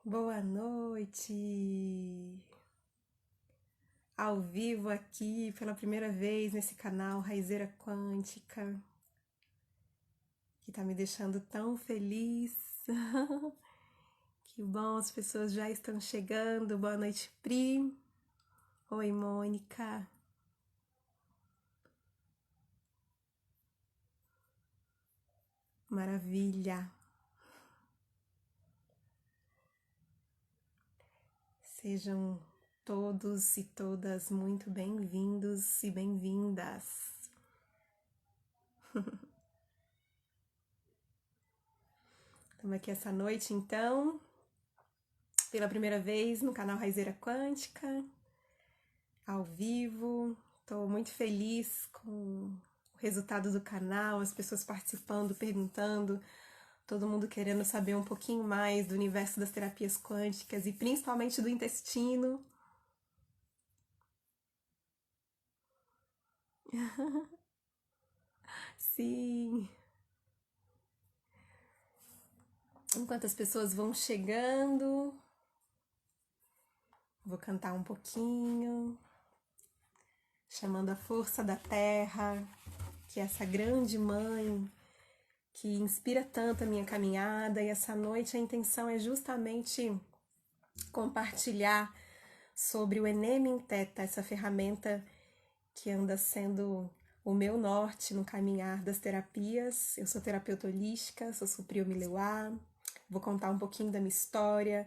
Boa noite! Ao vivo aqui pela primeira vez nesse canal Raizeira Quântica, que tá me deixando tão feliz. Que bom, as pessoas já estão chegando. Boa noite, Pri. Oi, Mônica. Maravilha! Sejam todos e todas muito bem-vindos e bem-vindas. Estamos aqui essa noite, então, pela primeira vez no canal Raizeira Quântica, ao vivo. Estou muito feliz com o resultado do canal, as pessoas participando, perguntando, todo mundo querendo saber um pouquinho mais do universo das terapias quânticas e principalmente do intestino. Sim! Enquanto as pessoas vão chegando, vou cantar um pouquinho, chamando a força da terra, que é essa grande mãe que inspira tanto a minha caminhada, e essa noite a intenção é justamente compartilhar sobre o Enem Theta, essa ferramenta que anda sendo o meu norte no caminhar das terapias. Eu sou terapeuta holística, sou Supriyo Milewá, vou contar um pouquinho da minha história,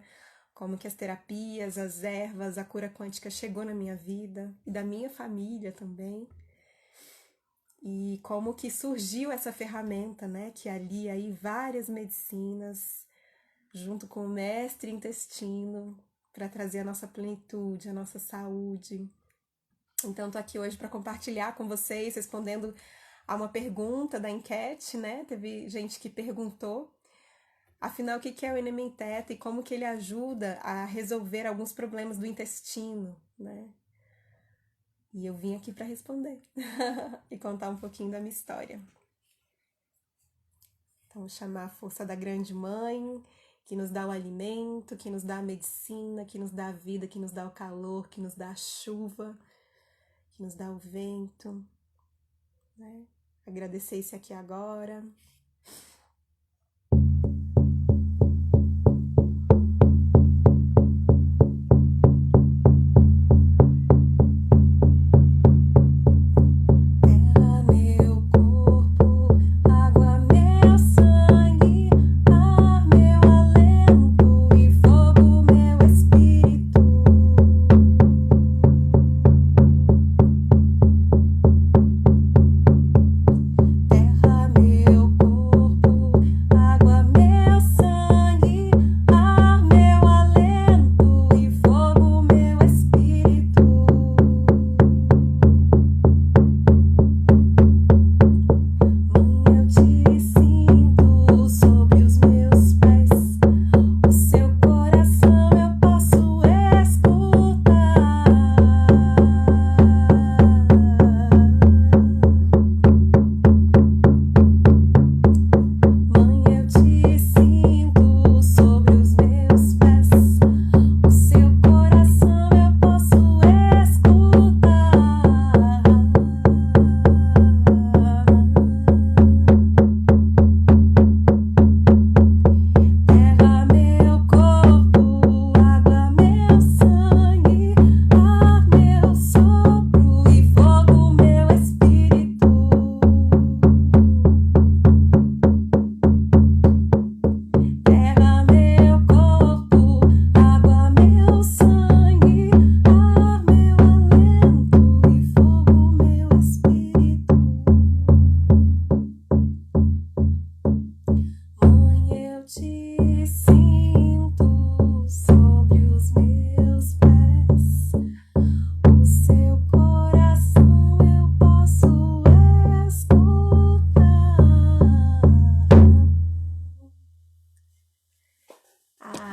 como que as terapias, as ervas, a cura quântica chegou na minha vida e da minha família também. E como que surgiu essa ferramenta, né, que alia aí várias medicinas, junto com o mestre intestino, para trazer a nossa plenitude, a nossa saúde. Então, estou aqui hoje para compartilhar com vocês, respondendo a uma pergunta da enquete, né? Teve gente que perguntou, afinal, o que é o Enem Theta e como que ele ajuda a resolver alguns problemas do intestino, né? E eu vim aqui para responder e contar um pouquinho da minha história. Então, chamar a força da grande mãe, que nos dá o alimento, que nos dá a medicina, que nos dá a vida, que nos dá o calor, que nos dá a chuva, que nos dá o vento, né? Agradecer isso aqui agora.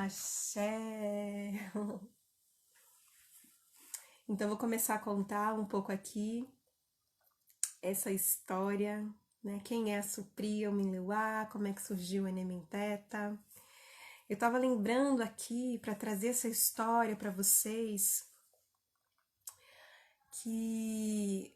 Axé! Então, vou começar a contar um pouco aqui essa história, né? Quem é a Supriyo Milewá, como é que surgiu o Enem Theta. Eu estava lembrando aqui para trazer essa história para vocês que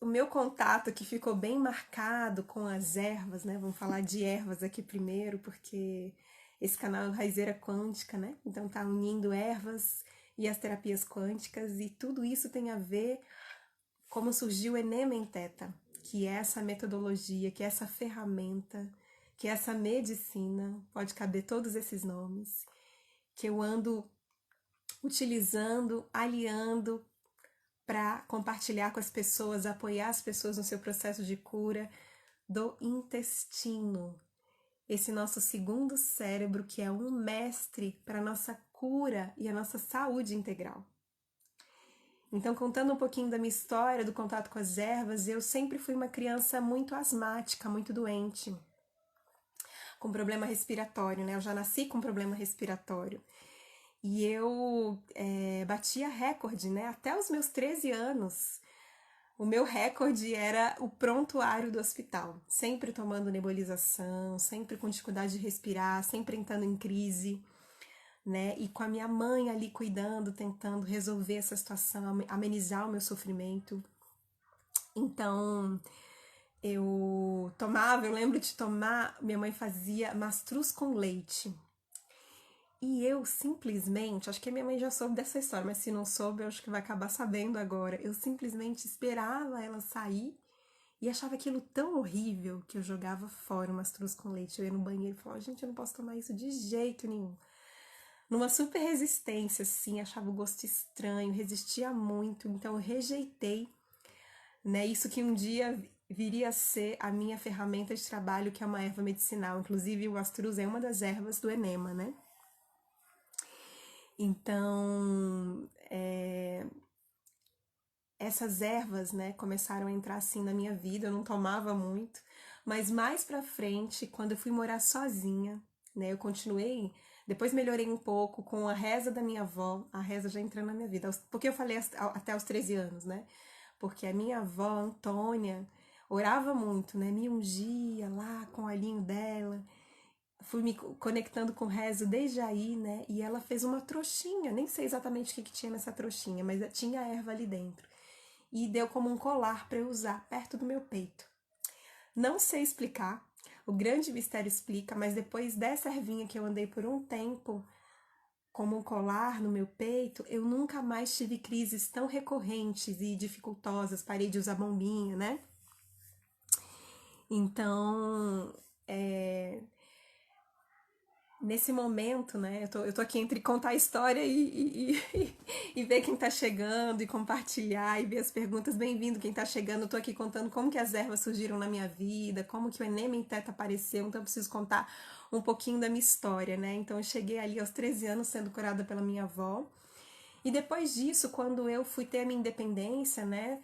o meu contato que ficou bem marcado com as ervas, né? Vamos falar de ervas aqui primeiro, porque esse canal é Raizeira Quântica, né? Então tá unindo ervas e as terapias quânticas e tudo isso tem a ver como surgiu o Enema em Theta, que é essa metodologia, que é essa ferramenta, que é essa medicina, pode caber todos esses nomes, que eu ando utilizando, aliando para compartilhar com as pessoas, apoiar as pessoas no seu processo de cura do intestino. Esse nosso segundo cérebro, que é um mestre para a nossa cura e a nossa saúde integral. Então, contando um pouquinho da minha história, do contato com as ervas, eu sempre fui uma criança muito asmática, muito doente, com problema respiratório, né? Eu já nasci com problema respiratório. E eu batia recorde, né? Até os meus 13 anos. O meu recorde era o prontuário do hospital. Sempre tomando nebulização, sempre com dificuldade de respirar, sempre entrando em crise, né? E com a minha mãe ali cuidando, tentando resolver essa situação, amenizar o meu sofrimento. Então, eu lembro de tomar, minha mãe fazia mastruz com leite. E eu simplesmente, acho que a minha mãe já soube dessa história, mas se não soube, eu acho que vai acabar sabendo agora. Eu simplesmente esperava ela sair e achava aquilo tão horrível que eu jogava fora o mastruz com leite. Eu ia no banheiro e falava, gente, eu não posso tomar isso de jeito nenhum. Numa super resistência, assim, achava o gosto estranho, resistia muito, então eu rejeitei, né, isso que um dia viria a ser a minha ferramenta de trabalho, que é uma erva medicinal. Inclusive, o astruz é uma das ervas do enema, né? Então, essas ervas, né, começaram a entrar assim na minha vida, eu não tomava muito, mas mais pra frente, quando eu fui morar sozinha, né, eu continuei, depois melhorei um pouco com a reza da minha avó, a reza já entrando na minha vida, porque eu falei até os 13 anos, né, porque a minha avó, Antônia, orava muito, né, me ungia lá com o olhinho dela, fui me conectando com o rezo desde aí, né? E ela fez uma trouxinha, nem sei exatamente o que tinha nessa trouxinha, mas tinha erva ali dentro. E deu como um colar para eu usar perto do meu peito. Não sei explicar, o grande mistério explica, mas depois dessa ervinha que eu andei por um tempo como um colar no meu peito, eu nunca mais tive crises tão recorrentes e dificultosas, parei de usar bombinha, né? Então, nesse momento, né, eu tô aqui entre contar a história e ver quem tá chegando e compartilhar e ver as perguntas. Bem-vindo quem tá chegando, eu tô aqui contando como que as ervas surgiram na minha vida, como que o Enema em Theta apareceu, então eu preciso contar um pouquinho da minha história, né? Então eu cheguei ali aos 13 anos sendo curada pela minha avó, e depois disso, quando eu fui ter a minha independência, né,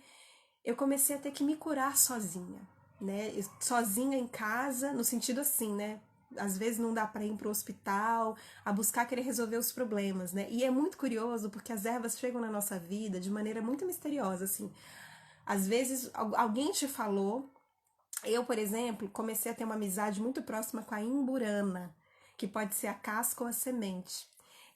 eu comecei a ter que me curar sozinha, né? Sozinha em casa, no sentido assim, né? Às vezes não dá para ir para o hospital, a buscar querer resolver os problemas, né? E é muito curioso porque as ervas chegam na nossa vida de maneira muito misteriosa, assim. Às vezes alguém te falou, eu, por exemplo, comecei a ter uma amizade muito próxima com a imburana, que pode ser a casca ou a semente.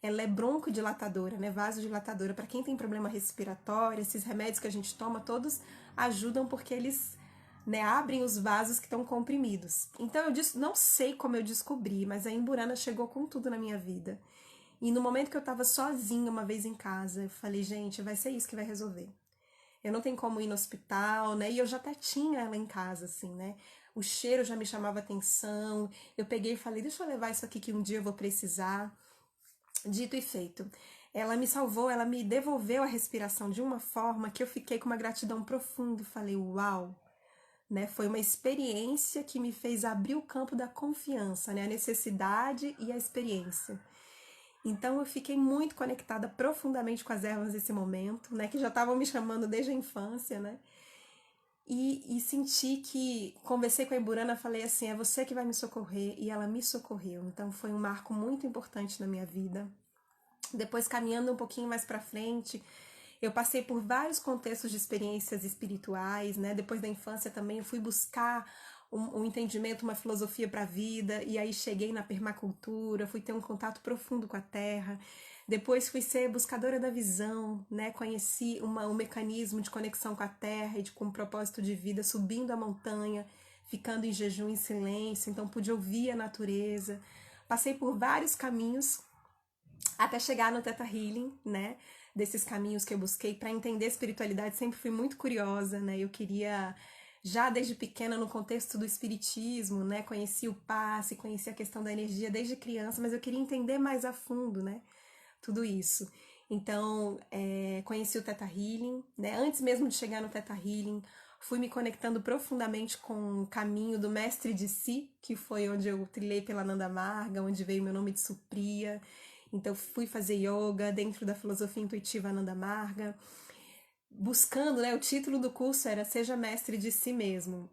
Ela é broncodilatadora, né? Vasodilatadora. Para quem tem problema respiratório, esses remédios que a gente toma, todos ajudam porque eles, né, abrem os vasos que estão comprimidos. Então eu não sei como eu descobri, mas a imburana chegou com tudo na minha vida. E no momento que eu tava sozinha uma vez em casa, eu falei, gente, vai ser isso que vai resolver. Eu não tenho como ir no hospital, né? E eu já até tinha ela em casa, assim, né? O cheiro já me chamava atenção. Eu peguei e falei, deixa eu levar isso aqui que um dia eu vou precisar. Dito e feito. Ela me salvou, ela me devolveu a respiração de uma forma que eu fiquei com uma gratidão profunda. Falei, uau, né? Foi uma experiência que me fez abrir o campo da confiança, né? A necessidade e a experiência. Então eu fiquei muito conectada profundamente com as ervas nesse momento, né? Que já estavam me chamando desde a infância, né? E senti que, conversei com a Imburana, falei assim, é você que vai me socorrer, e ela me socorreu. Então foi um marco muito importante na minha vida. Depois, caminhando um pouquinho mais para frente, eu passei por vários contextos de experiências espirituais, né? Depois da infância também eu fui buscar um entendimento, uma filosofia para a vida, e aí cheguei na permacultura, fui ter um contato profundo com a terra. Depois fui ser buscadora da visão, né? Conheci um mecanismo de conexão com a terra e com um propósito de vida, subindo a montanha, ficando em jejum, em silêncio, então pude ouvir a natureza. Passei por vários caminhos até chegar no Theta Healing, né? Desses caminhos que eu busquei para entender a espiritualidade, sempre fui muito curiosa, né? Eu queria, já desde pequena, no contexto do espiritismo, né? Conheci o passe, conheci a questão da energia desde criança, mas eu queria entender mais a fundo, né? Tudo isso. Então, conheci o Theta Healing, né? Antes mesmo de chegar no Theta Healing, fui me conectando profundamente com o caminho do Mestre de Si, que foi onde eu trilhei pela Nanda Marga, onde veio meu nome de Supriya. Então, fui fazer yoga dentro da filosofia intuitiva Nanda Marga, buscando, né? O título do curso era Seja Mestre de Si Mesmo.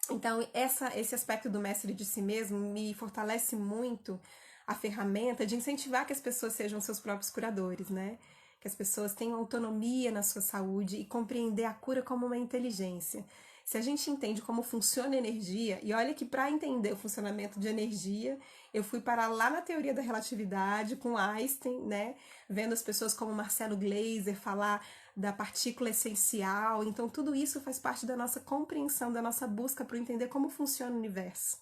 Então, esse aspecto do mestre de si mesmo me fortalece muito a ferramenta de incentivar que as pessoas sejam seus próprios curadores, né? Que as pessoas tenham autonomia na sua saúde e compreender a cura como uma inteligência. Se a gente entende como funciona a energia, e olha que para entender o funcionamento de energia, eu fui parar lá na teoria da relatividade com Einstein, né? Vendo as pessoas como Marcelo Gleiser falar da partícula essencial. Então, tudo isso faz parte da nossa compreensão, da nossa busca para entender como funciona o universo.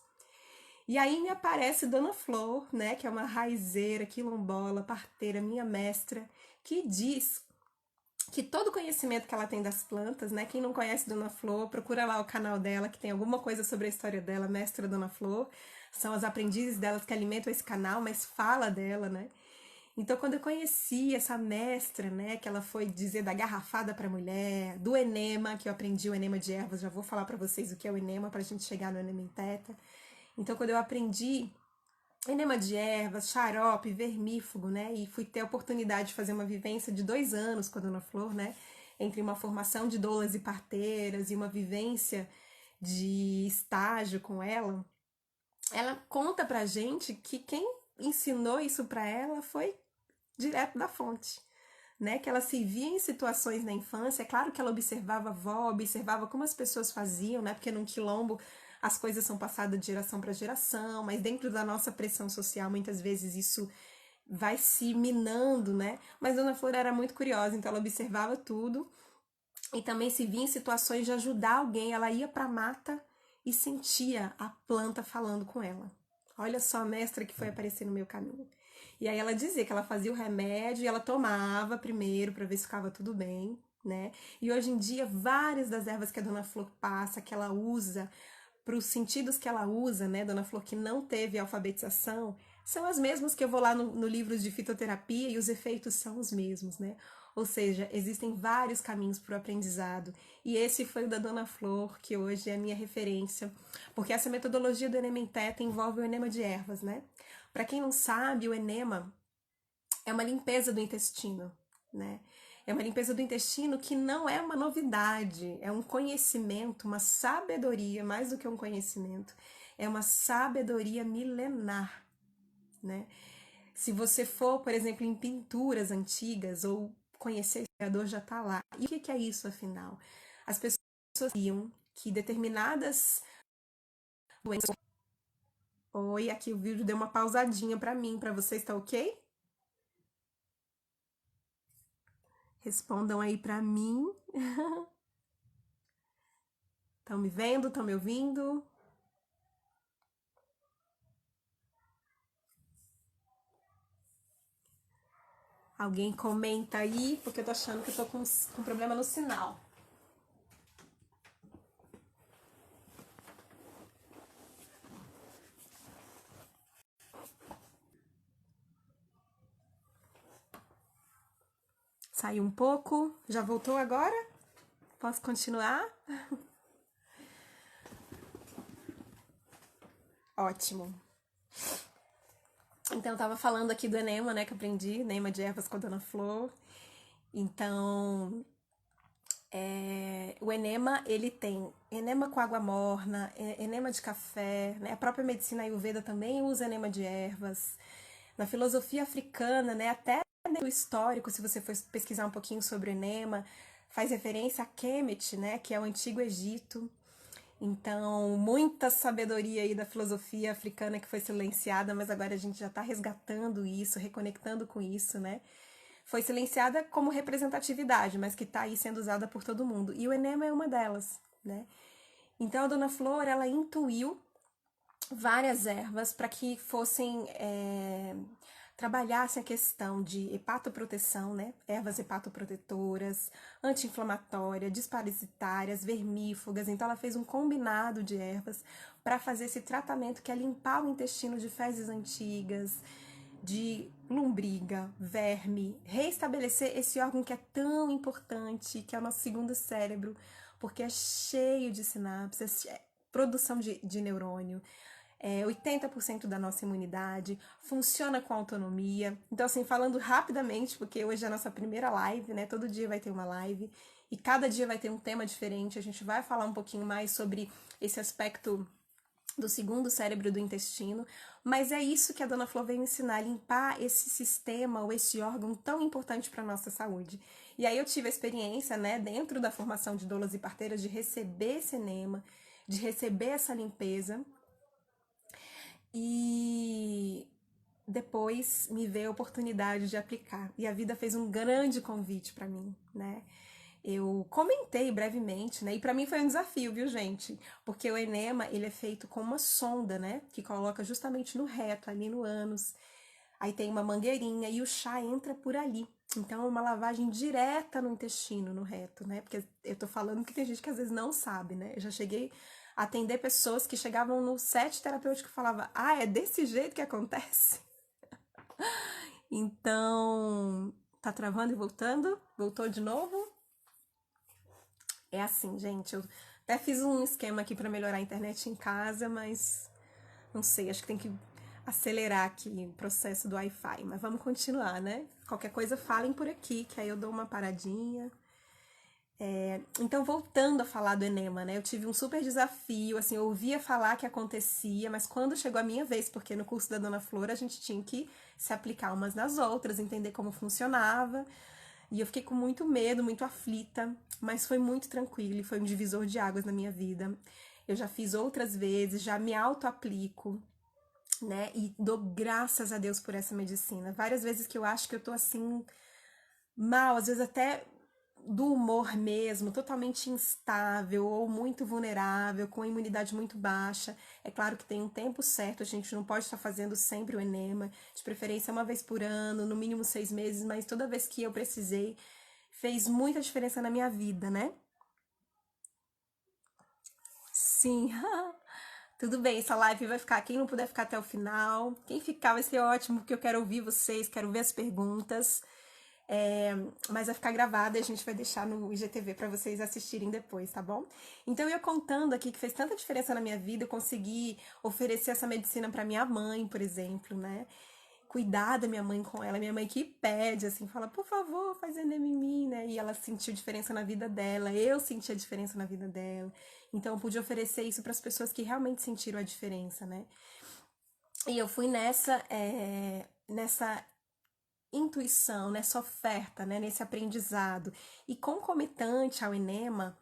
E aí me aparece Dona Flor, né, que é uma raizeira, quilombola, parteira, minha mestra, que diz que todo conhecimento que ela tem das plantas, né, quem não conhece Dona Flor, procura lá o canal dela, que tem alguma coisa sobre a história dela, Mestra Dona Flor, são as aprendizes delas que alimentam esse canal, mas fala dela, né. Então, quando eu conheci essa mestra, né, que ela foi dizer da garrafada para mulher, do enema, que eu aprendi o enema de ervas, já vou falar para vocês o que é o enema para a gente chegar no enema em teta. Então, quando eu aprendi enema de ervas, xarope, vermífugo, né, e fui ter a oportunidade de fazer uma vivência de 2 anos com a Dona Flor, né, entre uma formação de doulas e parteiras e uma vivência de estágio com ela conta pra gente que quem ensinou isso para ela foi direto da fonte, né? Que ela se via em situações na infância, é claro que ela observava a avó, observava como as pessoas faziam, né? Porque num quilombo as coisas são passadas de geração para geração, mas dentro da nossa pressão social, muitas vezes isso vai se minando, né? Mas Dona Flor era muito curiosa, então ela observava tudo e também se via em situações de ajudar alguém, ela ia para a mata e sentia a planta falando com ela. Olha só a mestra que foi aparecer no meu caminho. E aí ela dizia que ela fazia o remédio e ela tomava primeiro para ver se ficava tudo bem, né? E hoje em dia, várias das ervas que a Dona Flor passa, que ela usa, para os sentidos que ela usa, né, Dona Flor, que não teve alfabetização, são as mesmas que eu vou lá no livro de fitoterapia e os efeitos são os mesmos, né? Ou seja, existem vários caminhos para o aprendizado. E esse foi o da Dona Flor, que hoje é a minha referência, porque essa metodologia do Enema em Teta envolve o enema de ervas, né? Para quem não sabe, o enema é uma limpeza do intestino, né? É uma limpeza do intestino que não é uma novidade, é um conhecimento, uma sabedoria, mais do que um conhecimento, é uma sabedoria milenar, né? Se você for, por exemplo, em pinturas antigas ou conhecer o historiador, já está lá. E o que é isso, afinal? As pessoas sabiam que determinadas doenças... Oi, aqui o vídeo deu uma pausadinha para mim, para vocês, tá ok? Respondam aí para mim. Estão me vendo? Estão me ouvindo? Alguém comenta aí, porque eu tô achando que eu tô com problema no sinal. Saiu um pouco, já voltou agora? Posso continuar? Ótimo. Então, eu tava falando aqui do enema, né, que eu aprendi, enema de ervas com a Dona Flor. Então, o enema, ele tem enema com água morna, enema de café, né? A própria medicina Ayurveda também usa enema de ervas. Na filosofia africana, né, até no histórico, se você for pesquisar um pouquinho sobre o enema, faz referência a Kemet, né, que é o antigo Egito. Então, muita sabedoria aí da filosofia africana que foi silenciada, mas agora a gente já está resgatando isso, reconectando com isso, né? Foi silenciada como representatividade, mas que está aí sendo usada por todo mundo. E o enema é uma delas, né? Então, a Dona Flor, ela intuiu várias ervas para que fossem trabalhassem a questão de hepatoproteção, né? Ervas hepatoprotetoras, anti-inflamatórias, desparasitárias, vermífugas. Então ela fez um combinado de ervas para fazer esse tratamento que é limpar o intestino de fezes antigas, de lombriga, verme, reestabelecer esse órgão que é tão importante, que é o nosso segundo cérebro, porque é cheio de sinapses, produção de neurônio. 80% da nossa imunidade, funciona com autonomia. Então, assim, falando rapidamente, porque hoje é a nossa primeira live, né? Todo dia vai ter uma live e cada dia vai ter um tema diferente. A gente vai falar um pouquinho mais sobre esse aspecto do segundo cérebro do intestino, mas é isso que a Dona Flor veio ensinar, limpar esse sistema ou esse órgão tão importante para a nossa saúde. E aí eu tive a experiência, né, dentro da formação de doulas e parteiras, de receber esse enema, de receber essa limpeza. E depois me veio a oportunidade de aplicar. E a vida fez um grande convite para mim, né? Eu comentei brevemente, né? E para mim foi um desafio, viu, gente? Porque o enema, ele é feito com uma sonda, né? Que coloca justamente no reto, ali no ânus. Aí tem uma mangueirinha e o chá entra por ali. Então é uma lavagem direta no intestino, no reto, né? Porque eu tô falando que tem gente que às vezes não sabe, né? Eu já cheguei a atender pessoas que chegavam no set terapêutico e falavam: ah, é desse jeito que acontece? Então, tá travando e voltando? Voltou de novo? É assim, gente. Eu até fiz um esquema aqui para melhorar a internet em casa, mas não sei, acho que tem que acelerar aqui o processo do Wi-Fi. Mas vamos continuar, né? Qualquer coisa, falem por aqui, que aí eu dou uma paradinha. Então, voltando a falar do enema, né? Eu tive um super desafio, assim, eu ouvia falar que acontecia, mas quando chegou a minha vez, porque no curso da Dona Flor a gente tinha que se aplicar umas nas outras, entender como funcionava, e eu fiquei com muito medo, muito aflita, mas foi muito tranquilo e foi um divisor de águas na minha vida. Eu já fiz outras vezes, já me auto-aplico, né? E dou graças a Deus por essa medicina. Várias vezes que eu acho que eu tô assim, mal, às vezes até do humor mesmo, totalmente instável ou muito vulnerável, com a imunidade muito baixa. É claro que tem um tempo certo, a gente não pode estar fazendo sempre o enema, de preferência uma vez por ano, no mínimo 6 meses, mas toda vez que eu precisei, fez muita diferença na minha vida, né? Sim, tudo bem, essa live vai ficar, quem não puder ficar até o final, quem ficar vai ser ótimo, porque eu quero ouvir vocês, quero ver as perguntas. É, mas vai ficar gravada e a gente vai deixar no IGTV para vocês assistirem depois, tá bom? Então eu ia contando aqui que fez tanta diferença na minha vida, eu consegui oferecer essa medicina para minha mãe, por exemplo, né? Cuidar da minha mãe com ela, minha mãe que pede, assim, fala, por favor, faz enema em mim, né? E ela sentiu diferença na vida dela, eu senti a diferença na vida dela. Então eu pude oferecer isso para as pessoas que realmente sentiram a diferença, né? E eu fui nessa intuição, nessa oferta, né, nesse aprendizado. E concomitante ao enema,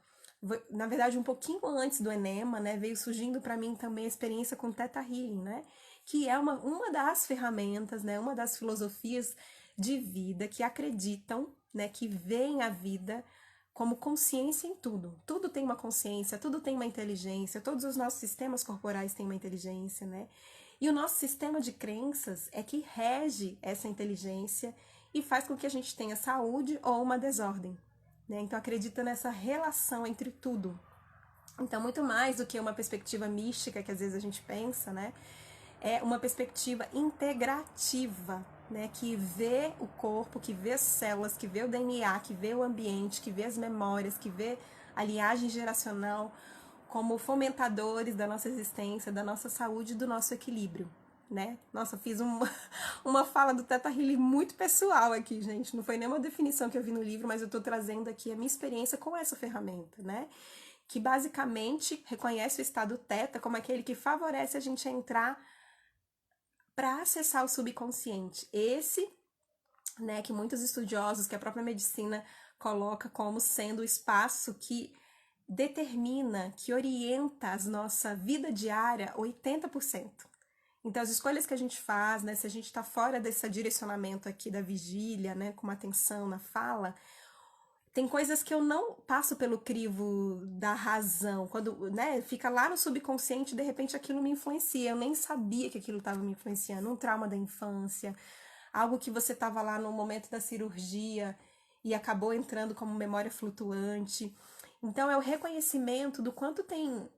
na verdade um pouquinho antes do enema, né, veio surgindo para mim também a experiência com Theta Healing, né, que é uma das ferramentas, né, uma das filosofias de vida que acreditam, né, que veem a vida como consciência em tudo. Tudo tem uma consciência, tudo tem uma inteligência, todos os nossos sistemas corporais têm uma inteligência, né? E o nosso sistema de crenças é que rege essa inteligência e faz com que a gente tenha saúde ou uma desordem, né? Então acredita nessa relação entre tudo. Então, muito mais do que uma perspectiva mística que às vezes a gente pensa, né? É uma perspectiva integrativa, né? Que vê o corpo, que vê as células, que vê o DNA, que vê o ambiente, que vê as memórias, que vê a linhagem geracional como fomentadores da nossa existência, da nossa saúde e do nosso equilíbrio, né? Nossa, fiz uma fala do Theta Healing muito pessoal aqui, gente. Não foi nenhuma definição que eu vi no livro, mas eu tô trazendo aqui a minha experiência com essa ferramenta, né? Que basicamente reconhece o estado Theta como aquele que favorece a gente a entrar para acessar o subconsciente. Esse, né, que muitos estudiosos, que a própria medicina coloca como sendo o espaço que determina, que orienta a nossa vida diária 80%. Então, as escolhas que a gente faz, né, se a gente está fora desse direcionamento aqui da vigília, né, com uma atenção na fala, tem coisas que eu não passo pelo crivo da razão, quando, né, fica lá no subconsciente, de repente aquilo me influencia, eu nem sabia que aquilo estava me influenciando, um trauma da infância, algo que você estava lá no momento da cirurgia e acabou entrando como memória flutuante. Então é o reconhecimento do quanto tem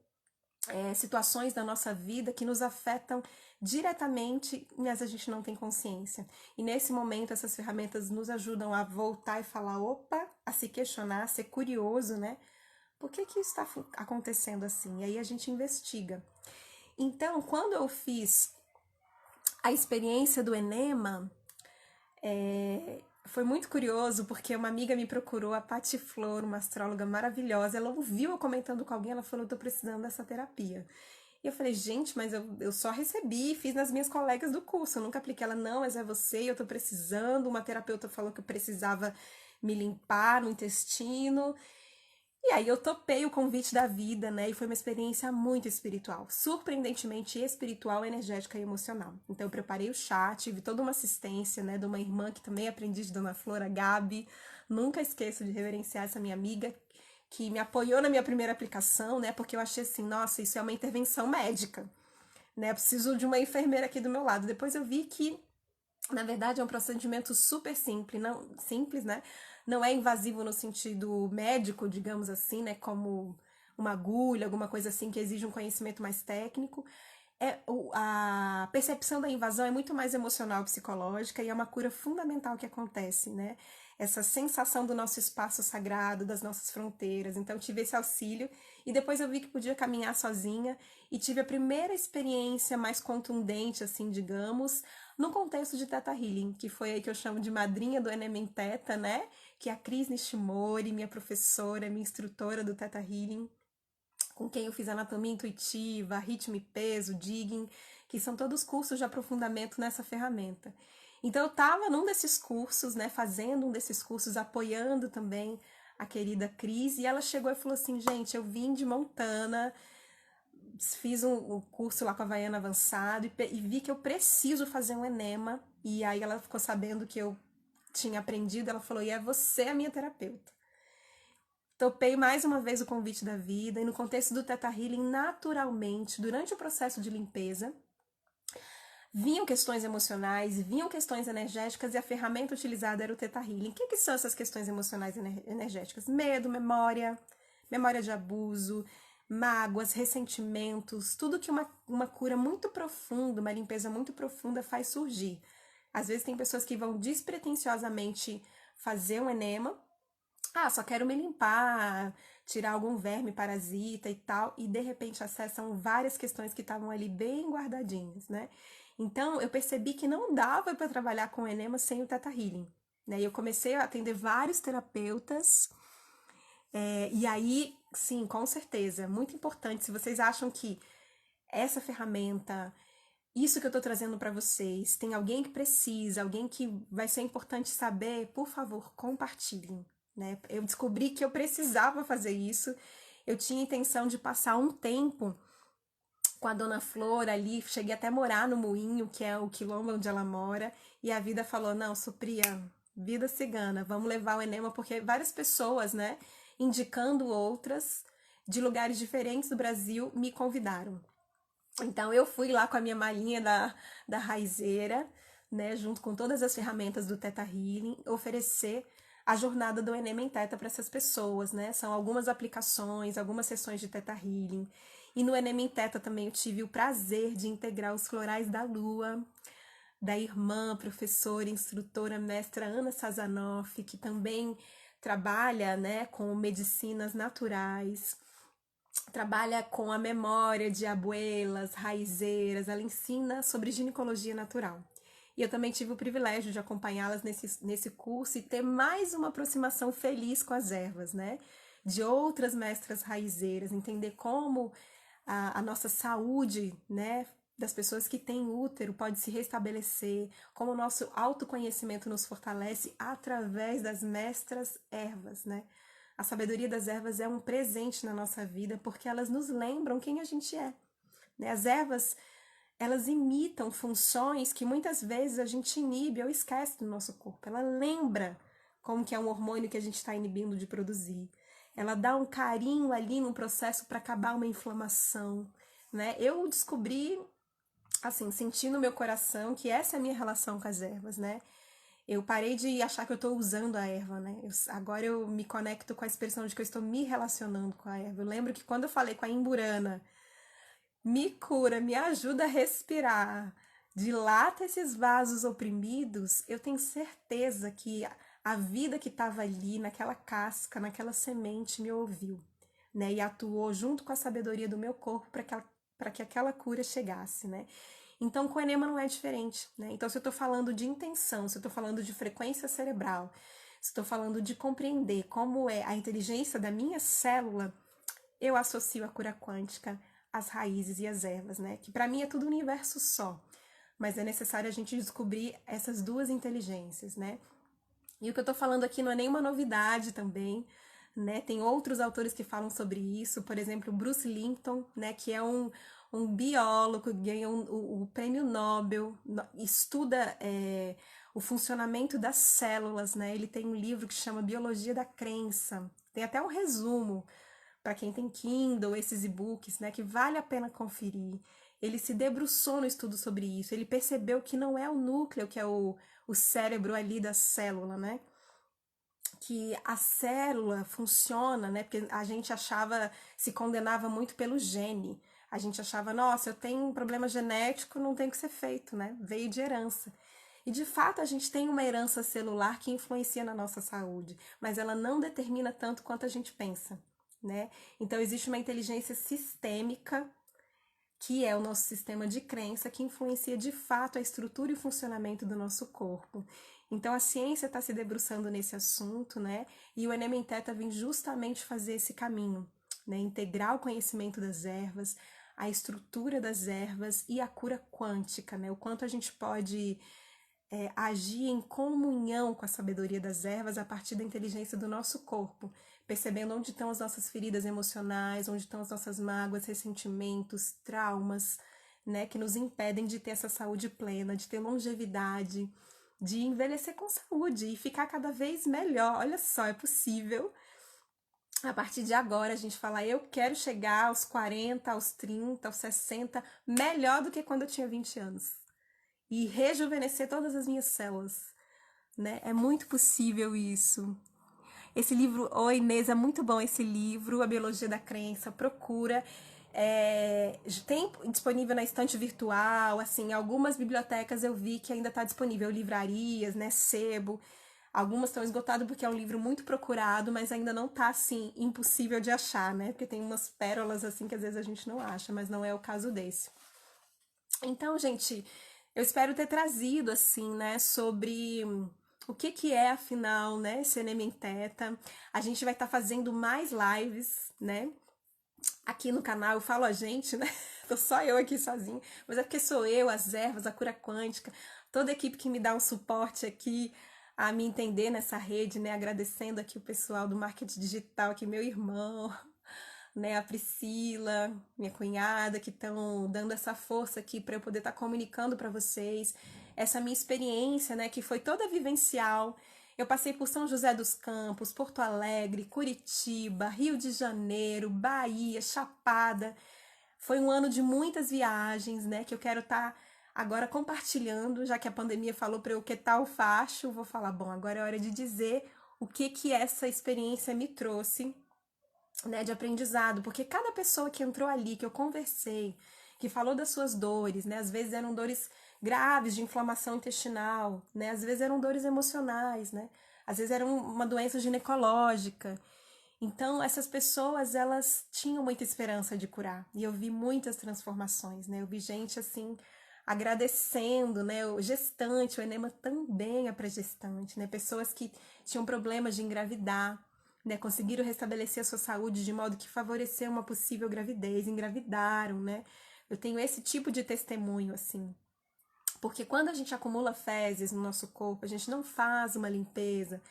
situações da nossa vida que nos afetam diretamente, mas a gente não tem consciência. E nesse momento essas ferramentas nos ajudam a voltar e falar, opa, a se questionar, a ser curioso, né? Por que que isso está acontecendo assim? E aí a gente investiga. Então, quando eu fiz a experiência do enema, foi muito curioso, porque uma amiga me procurou, a Pati Flor, uma astróloga maravilhosa, ela ouviu eu comentando com alguém, ela falou, eu tô precisando dessa terapia. E eu falei, gente, mas eu só recebi, fiz nas minhas colegas do curso, eu nunca apliquei. Ela, não, mas é você, eu tô precisando, uma terapeuta falou que eu precisava me limpar no intestino. E aí eu topei o convite da vida, né? E foi uma experiência muito espiritual, surpreendentemente espiritual, energética e emocional. Então eu preparei o chá, tive toda uma assistência, né, de uma irmã que também aprendi de Dona Flora, Gabi. Nunca esqueço de reverenciar essa minha amiga que me apoiou na minha primeira aplicação, né? Porque eu achei assim, nossa, isso é uma intervenção médica, né? Eu preciso de uma enfermeira aqui do meu lado. Depois eu vi que na verdade, é um procedimento super simples, né? Não é invasivo no sentido médico, digamos assim, né? Como uma agulha, alguma coisa assim que exige um conhecimento mais técnico. A percepção da invasão é muito mais emocional, psicológica, e é uma cura fundamental que acontece, né? Essa sensação do nosso espaço sagrado, das nossas fronteiras. Então, eu tive esse auxílio e depois eu vi que podia caminhar sozinha e tive a primeira experiência mais contundente, assim, digamos, no contexto de Theta Healing, que foi aí que eu chamo de madrinha do Enem Theta, né? Que é a Cris Nishimori, minha professora, minha instrutora do Theta Healing, com quem eu fiz anatomia intuitiva, ritmo e peso, digging, que são todos cursos de aprofundamento nessa ferramenta. Então eu estava num desses cursos, né, fazendo um desses cursos, apoiando também a querida Cris, e ela chegou e falou assim, gente, eu vim de Montana, fiz um curso lá com a Havaiana Avançado e vi que eu preciso fazer um enema, e aí ela ficou sabendo que eu tinha aprendido, ela falou, e é você a minha terapeuta. Topei mais uma vez o convite da vida e no contexto do Theta Healing, naturalmente, durante o processo de limpeza, vinham questões emocionais, vinham questões energéticas e a ferramenta utilizada era o Theta Healing. O que são essas questões emocionais e energéticas? Medo, memória de abuso, mágoas, ressentimentos, tudo que uma cura muito profunda, uma limpeza muito profunda faz surgir. Às vezes tem pessoas que vão despretensiosamente fazer um enema, só quero me limpar, tirar algum verme, parasita e tal, e de repente acessam várias questões que estavam ali bem guardadinhas, né? Então eu percebi que não dava para trabalhar com enema sem o Theta Healing, né? E eu comecei a atender vários terapeutas, e aí, sim, com certeza, muito importante. Se vocês acham que essa ferramenta, isso que eu tô trazendo para vocês, tem alguém que precisa, alguém que vai ser importante saber, por favor, compartilhem, né? Eu descobri que eu precisava fazer isso. Eu tinha intenção de passar um tempo com a Dona Flor ali, cheguei até a morar no Moinho, que é o quilombo onde ela mora, e a vida falou, não, Supria, vida cigana, vamos levar o enema, porque várias pessoas, né, indicando outras de lugares diferentes do Brasil, me convidaram. Então eu fui lá com a minha malinha da raizeira, né, junto com todas as ferramentas do Theta Healing, oferecer a jornada do Enema em Theta para essas pessoas, né? São algumas aplicações, algumas sessões de Theta Healing. E no Enema em Theta também eu tive o prazer de integrar os florais da lua, da irmã, professora, instrutora, mestra Ana Sazanoff, que também trabalha, né, com medicinas naturais, trabalha com a memória de abuelas, raizeiras, ela ensina sobre ginecologia natural. E eu também tive o privilégio de acompanhá-las nesse curso e ter mais uma aproximação feliz com as ervas, né? De outras mestras raizeiras, entender como a nossa saúde, né? Das pessoas que têm útero pode se restabelecer, como o nosso autoconhecimento nos fortalece através das mestras ervas, né? a sabedoria das ervas é um presente na nossa vida, porque elas nos lembram quem a gente é, né? As ervas, elas imitam funções que muitas vezes a gente inibe ou esquece do nosso corpo. Ela lembra como que é um hormônio que a gente está inibindo de produzir. Ela dá um carinho ali no processo para acabar uma inflamação, né? Eu descobri, assim, senti no meu coração que essa é a minha relação com as ervas, né? Eu parei de achar que eu estou usando a erva, né? Agora eu me conecto com a expressão de que eu estou me relacionando com a erva. Eu lembro que quando eu falei com a Imburana, me cura, me ajuda a respirar, dilata esses vasos oprimidos, eu tenho certeza que a vida que estava ali, naquela casca, naquela semente, me ouviu, né? E atuou junto com a sabedoria do meu corpo para que aquela cura chegasse, né? Então, com o enema não é diferente, né? Então, se eu estou falando de intenção, se eu estou falando de frequência cerebral, se estou falando de compreender como é a inteligência da minha célula, eu associo a cura quântica às raízes e às ervas, né? Que para mim é tudo um universo só, mas é necessário a gente descobrir essas duas inteligências, né? E o que eu tô falando aqui não é nenhuma novidade também, né? Tem outros autores que falam sobre isso, por exemplo, Bruce Lipton, né? Que é um biólogo que ganhou o prêmio Nobel, estuda o funcionamento das células, né? Ele tem um livro que chama Biologia da Crença, tem até um resumo para quem tem Kindle, esses e-books, né, que vale a pena conferir. Ele se debruçou no estudo sobre isso, ele percebeu que não é o núcleo, que é o cérebro ali da célula, né, que a célula funciona, né, porque a gente achava, se condenava muito pelo gene, a gente achava, nossa, eu tenho um problema genético, não tem o que ser feito, né, veio de herança. E de fato a gente tem uma herança celular que influencia na nossa saúde, mas ela não determina tanto quanto a gente pensa, né? Então existe uma inteligência sistêmica, que é o nosso sistema de crença, que influencia de fato a estrutura e o funcionamento do nosso corpo. Então a ciência está se debruçando nesse assunto, né? E o Enem Theta vem justamente fazer esse caminho, né? Integrar o conhecimento das ervas, a estrutura das ervas e a cura quântica, né? O quanto a gente pode agir em comunhão com a sabedoria das ervas a partir da inteligência do nosso corpo, percebendo onde estão as nossas feridas emocionais, onde estão as nossas mágoas, ressentimentos, traumas, né, que nos impedem de ter essa saúde plena, de ter longevidade, de envelhecer com saúde e ficar cada vez melhor. Olha só, é possível. A partir de agora, a gente falar, eu quero chegar aos 40, aos 30, aos 60, melhor do que quando eu tinha 20 anos. E rejuvenescer todas as minhas células, né? É muito possível isso. Esse livro, oi Inês, é muito bom esse livro, A Biologia da Crença, procura. Tem disponível na estante virtual, assim, algumas bibliotecas eu vi que ainda está disponível, livrarias, né, sebo. Algumas estão esgotadas porque é um livro muito procurado, mas ainda não tá, assim, impossível de achar, né? Porque tem umas pérolas, assim, que às vezes a gente não acha, mas não é o caso desse. Então, gente, eu espero ter trazido, assim, né, sobre o que é, afinal, né, esse Enem Theta. A gente vai estar fazendo mais lives, né, aqui no canal. Eu falo a gente, né, tô só eu aqui sozinha, mas é porque sou eu, as ervas, a cura quântica, toda a equipe que me dá um suporte aqui a me entender nessa rede, né, agradecendo aqui o pessoal do marketing digital, aqui meu irmão, né, a Priscila, minha cunhada, que estão dando essa força aqui para eu poder estar comunicando para vocês essa minha experiência, né, que foi toda vivencial. Eu passei por São José dos Campos, Porto Alegre, Curitiba, Rio de Janeiro, Bahia, Chapada. Foi um ano de muitas viagens, né, que eu quero estar agora compartilhando, já que a pandemia falou para eu que tal faço, vou falar, bom, agora é hora de dizer o que essa experiência me trouxe, né, de aprendizado, porque cada pessoa que entrou ali, que eu conversei, que falou das suas dores, né, às vezes eram dores graves de inflamação intestinal, né, às vezes eram dores emocionais, né, às vezes era uma doença ginecológica. Então, essas pessoas, elas tinham muita esperança de curar, e eu vi muitas transformações, né, eu vi gente, assim, agradecendo, né, o gestante, o enema também é para gestante, né, pessoas que tinham problemas de engravidar, né, conseguiram restabelecer a sua saúde de modo que favoreceu uma possível gravidez, engravidaram, né? Eu tenho esse tipo de testemunho, assim. Porque quando a gente acumula fezes no nosso corpo, a gente não faz uma limpeza,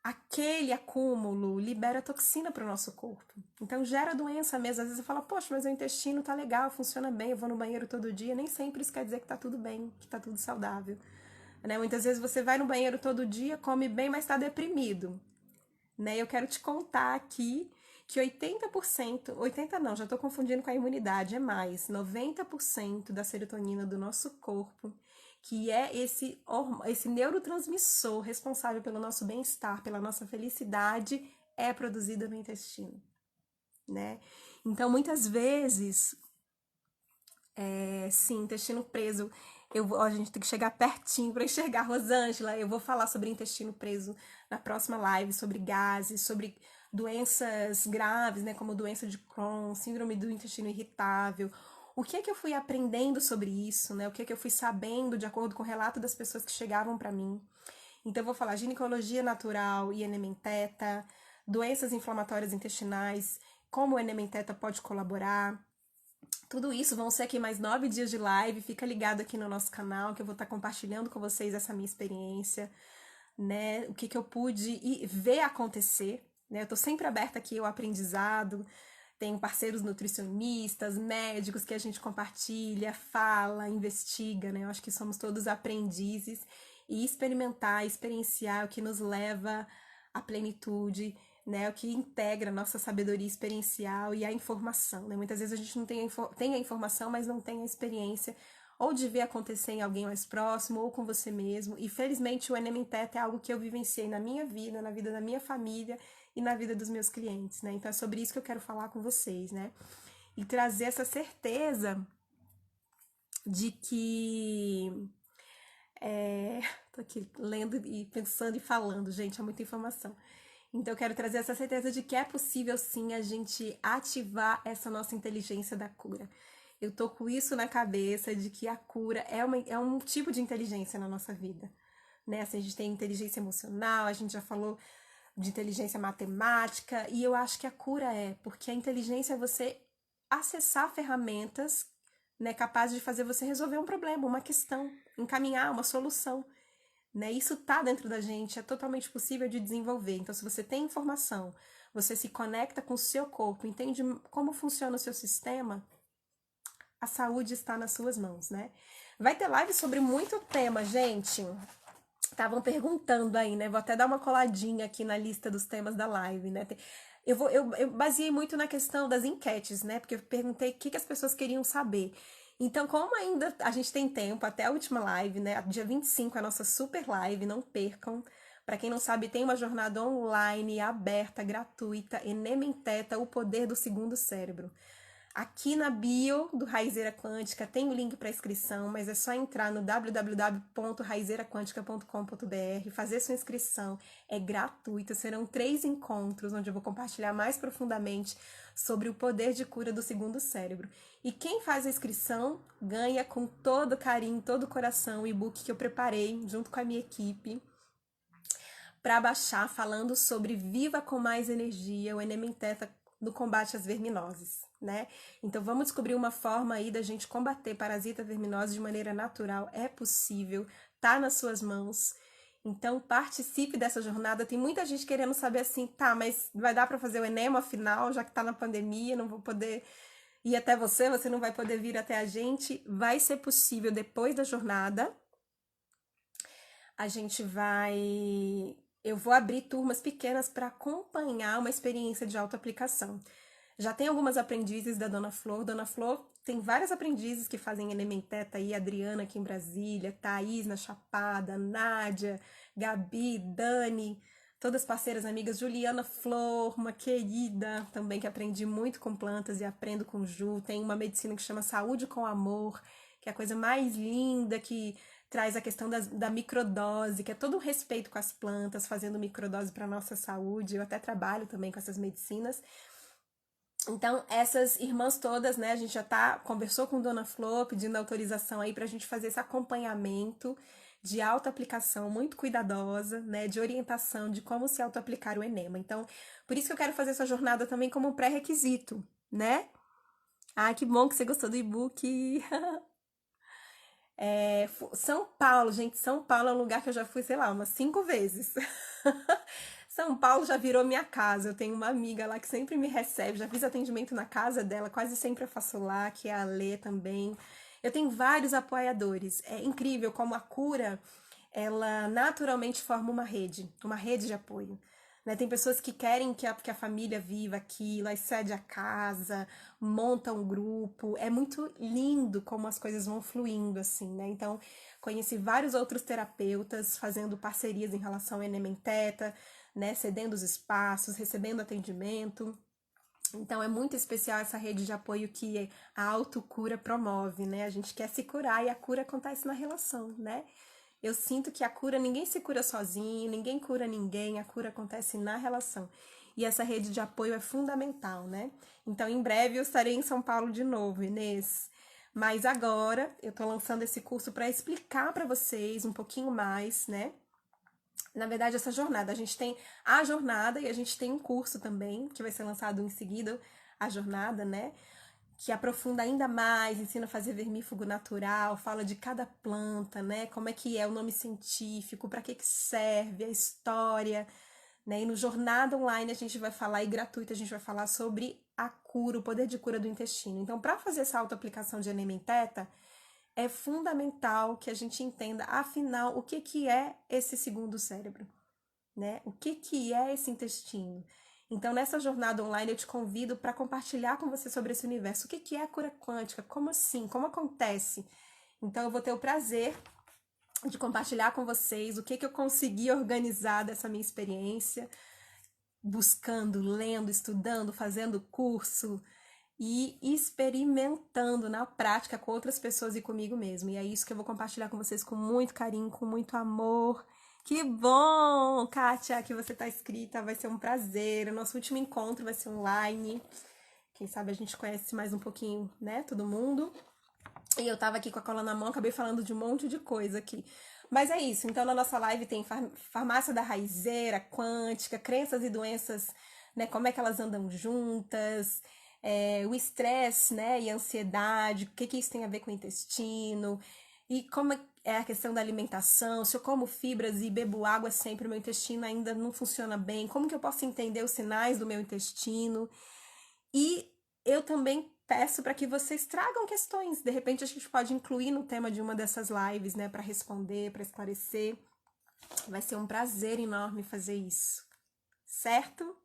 aquele acúmulo libera toxina para o nosso corpo. Então gera doença mesmo. Às vezes você fala, poxa, mas o intestino tá legal, funciona bem, eu vou no banheiro todo dia. Nem sempre isso quer dizer que tá tudo bem, que tá tudo saudável. Né? Muitas vezes você vai no banheiro todo dia, come bem, mas está deprimido. Né? Eu quero te contar aqui que 80%, 80 não, já estou confundindo com a imunidade, é mais, 90% da serotonina do nosso corpo, que é esse neurotransmissor responsável pelo nosso bem-estar, pela nossa felicidade, é produzida no intestino, né? Então, muitas vezes, sim, intestino preso. A gente tem que chegar pertinho para enxergar. Rosângela, eu vou falar sobre intestino preso na próxima live, sobre gases, sobre doenças graves, né, como doença de Crohn, síndrome do intestino irritável. O que é que eu fui aprendendo sobre isso, né? O que é que eu fui sabendo de acordo com o relato das pessoas que chegavam para mim. Então eu vou falar ginecologia natural e enementeta, doenças inflamatórias intestinais, como o enementeta pode colaborar. Tudo isso vão ser aqui mais 9 dias de live. Fica ligado aqui no nosso canal que eu vou estar compartilhando com vocês essa minha experiência, né? O que eu pude ver acontecer, né? Eu tô sempre aberta aqui ao aprendizado. Tenho parceiros nutricionistas, médicos que a gente compartilha, fala, investiga, né? Eu acho que somos todos aprendizes e experimentar, experienciar é o que nos leva à plenitude, né? O que integra a nossa sabedoria experiencial e a informação, né? Muitas vezes a gente não tem a informação, mas não tem a experiência ou de ver acontecer em alguém mais próximo ou com você mesmo. E felizmente o Enementeta é algo que eu vivenciei na minha vida, na vida da minha família e na vida dos meus clientes, né? Então é sobre isso que eu quero falar com vocês, né? E trazer essa certeza de que tô aqui lendo e pensando e falando, gente, é muita informação. Então eu quero trazer essa certeza de que é possível sim a gente ativar essa nossa inteligência da cura. Eu tô com isso na cabeça de que a cura é um tipo de inteligência na nossa vida. Né? Assim, a gente tem inteligência emocional, a gente já falou de inteligência matemática, e eu acho que a cura porque a inteligência é você acessar ferramentas, né, capazes de fazer você resolver um problema, uma questão, encaminhar uma solução. Né? Isso tá dentro da gente, é totalmente possível de desenvolver. Então, se você tem informação, você se conecta com o seu corpo, entende como funciona o seu sistema, a saúde está nas suas mãos, né? Vai ter live sobre muito tema, gente. Estavam perguntando aí, né? Vou até dar uma coladinha aqui na lista dos temas da live, né? Eu baseei muito na questão das enquetes, né? Porque eu perguntei o que as pessoas queriam saber. Então, como ainda a gente tem tempo até a última live, né? Dia 25 é a nossa super live, não percam. Para quem não sabe, tem uma jornada online, aberta, gratuita, Enementeta, o poder do segundo cérebro. Aqui na bio do Raizeira Quântica tem o link para inscrição, mas é só entrar no www.raizeiraquantica.com.br, fazer sua inscrição, é gratuita, serão 3 encontros onde eu vou compartilhar mais profundamente sobre o poder de cura do segundo cérebro. E quem faz a inscrição ganha com todo carinho, todo coração o e-book que eu preparei junto com a minha equipe para baixar, falando sobre Viva com Mais Energia, o Enementeta no combate às verminoses, né? Então vamos descobrir uma forma aí da gente combater parasita verminose de maneira natural, é possível, tá nas suas mãos. Então participe dessa jornada. Tem muita gente querendo saber assim, tá, mas vai dar para fazer o Enem afinal, já que tá na pandemia, não vou poder ir até você, você não vai poder vir até a gente. Vai ser possível depois da jornada. A gente vai. Eu vou abrir turmas pequenas para acompanhar uma experiência de autoaplicação. Já tem algumas aprendizes da Dona Flor. Dona Flor tem várias aprendizes que fazem Enementeta aí, Adriana aqui em Brasília, Thaís na Chapada, Nádia, Gabi, Dani, todas parceiras, amigas, Juliana Flor, uma querida também que aprendi muito com plantas e aprendo com Ju. Tem uma medicina que chama Saúde com Amor, que é a coisa mais linda, que traz a questão da microdose, que é todo o respeito com as plantas, fazendo microdose para nossa saúde. Eu até trabalho também com essas medicinas. Então, essas irmãs todas, né, a gente já conversou com Dona Flor, pedindo autorização aí pra gente fazer esse acompanhamento de autoaplicação muito cuidadosa, né, de orientação de como se autoaplicar o enema. Então, por isso que eu quero fazer essa jornada também como pré-requisito, né? Ah, que bom que você gostou do e-book. São Paulo, gente, São Paulo é um lugar que eu já fui, sei lá, umas 5 vezes. São Paulo já virou minha casa. Eu tenho uma amiga lá que sempre me recebe. Já fiz atendimento na casa dela, quase sempre eu faço lá, que é a Lê também. Eu tenho vários apoiadores. É incrível como a cura, ela naturalmente forma uma rede de apoio. Né? Tem pessoas que querem que a família viva aquilo, aí cede a casa, monta um grupo. É muito lindo como as coisas vão fluindo, assim, né? Então, conheci vários outros terapeutas fazendo parcerias em relação ao Enem Teta, né? Cedendo os espaços, recebendo atendimento. Então, é muito especial essa rede de apoio que a autocura promove, né? A gente quer se curar e a cura acontece na relação, né? Eu sinto que a cura, ninguém se cura sozinho, ninguém cura ninguém, a cura acontece na relação. E essa rede de apoio é fundamental, né? Então, em breve eu estarei em São Paulo de novo, Inês. Mas agora eu tô lançando esse curso para explicar para vocês um pouquinho mais, né? Na verdade, essa jornada, a gente tem a jornada e a gente tem um curso também, que vai ser lançado em seguida, a jornada, né? Que aprofunda ainda mais, ensina a fazer vermífugo natural, fala de cada planta, né? Como é que é o nome científico, para que serve, a história, né? E no Jornada Online a gente vai falar, e gratuito, a gente vai falar sobre a cura, o poder de cura do intestino. Então, para fazer essa autoaplicação de Enem Teta, é fundamental que a gente entenda, afinal, o que, que é esse segundo cérebro, né? O que, que é esse intestino? Então, nessa jornada online, eu te convido para compartilhar com você sobre esse universo. O que, que é a cura quântica? Como assim? Como acontece? Então, eu vou ter o prazer de compartilhar com vocês o que, que eu consegui organizar dessa minha experiência, buscando, lendo, estudando, fazendo curso, e experimentando na prática com outras pessoas e comigo mesmo. E é isso que eu vou compartilhar com vocês com muito carinho, com muito amor. Que bom, Kátia, que você tá inscrita, vai ser um prazer. O nosso último encontro vai ser online. Quem sabe a gente conhece mais um pouquinho, né, todo mundo. E eu tava aqui com a cola na mão, acabei falando de um monte de coisa aqui. Mas é isso, então na nossa live tem farmácia da raizeira, quântica, crenças e doenças, né, como é que elas andam juntas, o estresse, né, e a ansiedade, o que que isso tem a ver com o intestino, e como é a questão da alimentação, se eu como fibras e bebo água sempre, o meu intestino ainda não funciona bem, como que eu posso entender os sinais do meu intestino, e eu também peço para que vocês tragam questões. De repente a gente pode incluir no tema de uma dessas lives, né, para responder, para esclarecer. Vai ser um prazer enorme fazer isso, certo?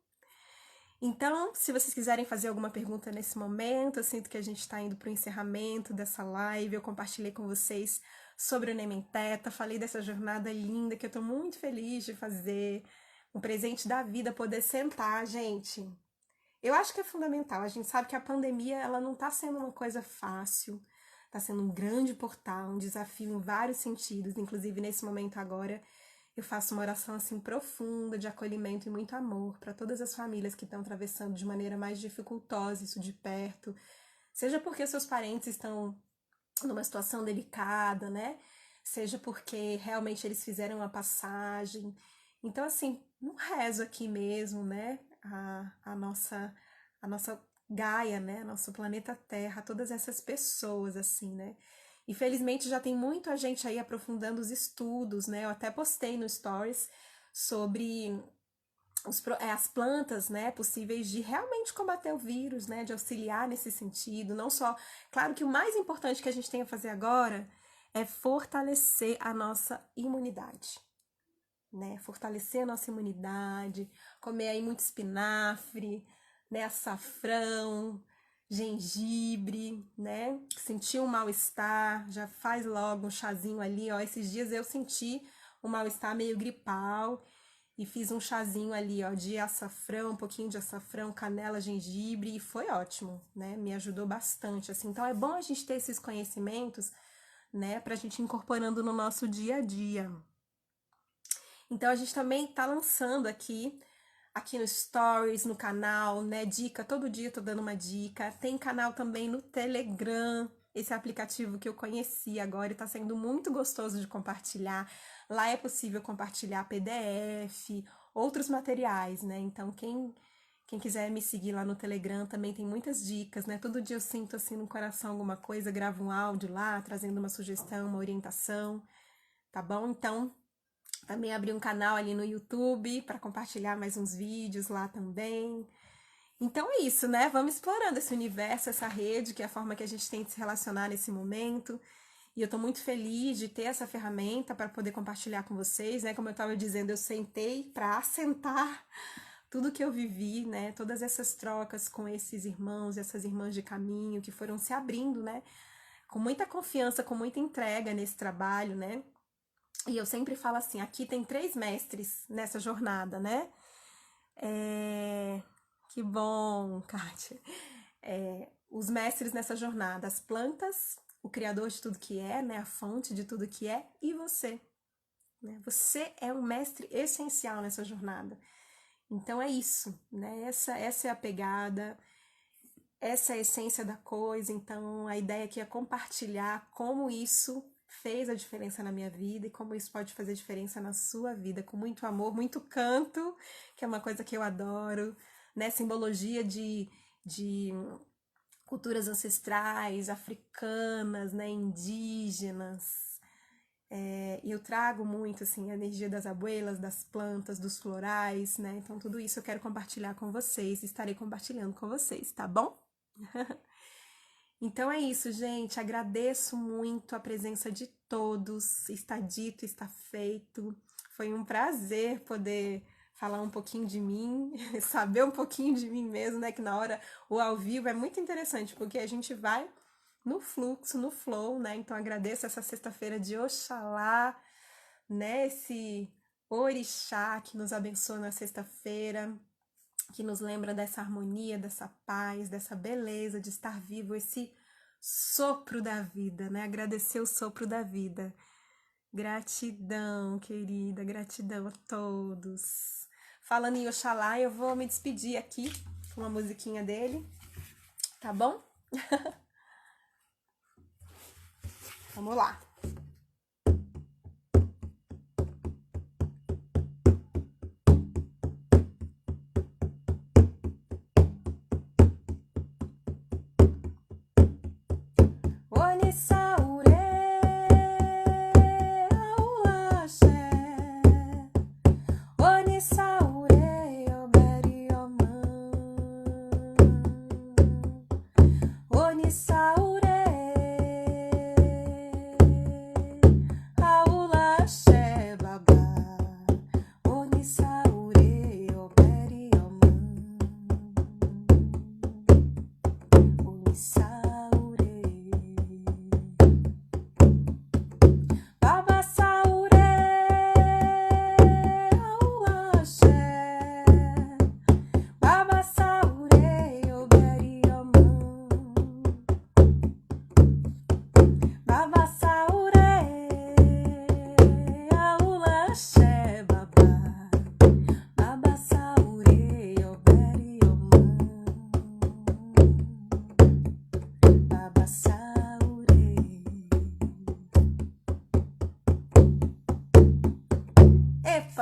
Então, se vocês quiserem fazer alguma pergunta nesse momento, eu sinto que a gente está indo para o encerramento dessa live. Eu compartilhei com vocês sobre o Enem Teta, falei dessa jornada linda que eu estou muito feliz de fazer. Um presente da vida poder sentar, gente. Eu acho que é fundamental. A gente sabe que a pandemia ela não está sendo uma coisa fácil, está sendo um grande portal, um desafio em vários sentidos. Inclusive, nesse momento agora, eu faço uma oração assim profunda de acolhimento e muito amor para todas as famílias que estão atravessando de maneira mais dificultosa isso de perto, seja porque seus parentes estão numa situação delicada, né? Seja porque realmente eles fizeram a passagem. Então, assim, um rezo aqui mesmo, né? A nossa Gaia, né? Nosso planeta Terra, todas essas pessoas, assim, né? E felizmente já tem muita gente aí aprofundando os estudos, né? Eu até postei no Stories sobre as plantas, né, possíveis de realmente combater o vírus, né, de auxiliar nesse sentido, não só, claro que o mais importante que a gente tem a fazer agora é fortalecer a nossa imunidade, né, fortalecer a nossa imunidade, comer aí muito espinafre, né, açafrão, gengibre, né, sentir um mal-estar, já faz logo um chazinho ali, ó, esses dias eu senti um mal-estar meio gripal, e fiz um chazinho ali, ó, de açafrão, um pouquinho de açafrão, canela, gengibre, e foi ótimo, né? Me ajudou bastante, assim. Então, é bom a gente ter esses conhecimentos, né? Pra gente ir incorporando no nosso dia a dia. Então, a gente também tá lançando aqui no Stories, no canal, né? Dica, todo dia eu tô dando uma dica. Tem canal também no Telegram, esse aplicativo que eu conheci agora e tá sendo muito gostoso de compartilhar. Lá é possível compartilhar PDF, outros materiais, né? Então, quem quiser me seguir lá no Telegram também tem muitas dicas, né? Todo dia eu sinto assim no coração alguma coisa, gravo um áudio lá, trazendo uma sugestão, uma orientação, tá bom? Então, Também abri um canal ali no YouTube para compartilhar mais uns vídeos lá também. Então é isso, né? Vamos explorando esse universo, essa rede, que é a forma que a gente tem de se relacionar nesse momento. E eu tô muito feliz de ter essa ferramenta para poder compartilhar com vocês, né? Como eu estava dizendo, eu sentei para assentar tudo que eu vivi, né? Todas essas trocas com esses irmãos, essas irmãs de caminho que foram se abrindo, né? Com muita confiança, com muita entrega nesse trabalho, né? E eu sempre falo assim, aqui tem 3 mestres nessa jornada, né? Que bom, Kátia. Os mestres nessa jornada, as plantas, o criador de tudo que é, né? A fonte de tudo que é, e você. Né? Você é um mestre essencial nessa jornada. Então é isso, né? Essa é a pegada, essa é a essência da coisa. Então a ideia aqui é compartilhar como isso fez a diferença na minha vida e como isso pode fazer diferença na sua vida, com muito amor, muito canto, que é uma coisa que eu adoro, né? Simbologia de culturas ancestrais, africanas, né? Indígenas. E eu trago muito, assim, a energia das abuelas, das plantas, dos florais, né? Então, tudo isso eu quero compartilhar com vocês, estarei compartilhando com vocês, tá bom? Então é isso, gente. Agradeço muito a presença de todos. Está dito, está feito. Foi um prazer poder falar um pouquinho de mim, saber um pouquinho de mim mesmo, né? Que na hora o ao vivo é muito interessante, porque a gente vai no fluxo, no flow, né? Então agradeço essa sexta-feira de Oxalá, né? Esse orixá que nos abençoa na sexta-feira, que nos lembra dessa harmonia, dessa paz, dessa beleza de estar vivo, esse sopro da vida, né? Agradecer o sopro da vida. Gratidão, querida, gratidão a todos. Falando em Oxalá, eu vou me despedir aqui com uma musiquinha dele, tá bom? Vamos lá.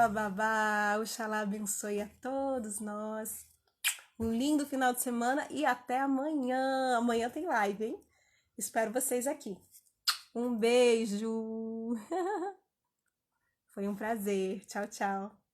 Babá, Oxalá abençoe a todos nós. Um lindo final de semana e até amanhã. Amanhã tem live, hein? Espero vocês aqui. Um beijo. Foi um prazer. Tchau, tchau.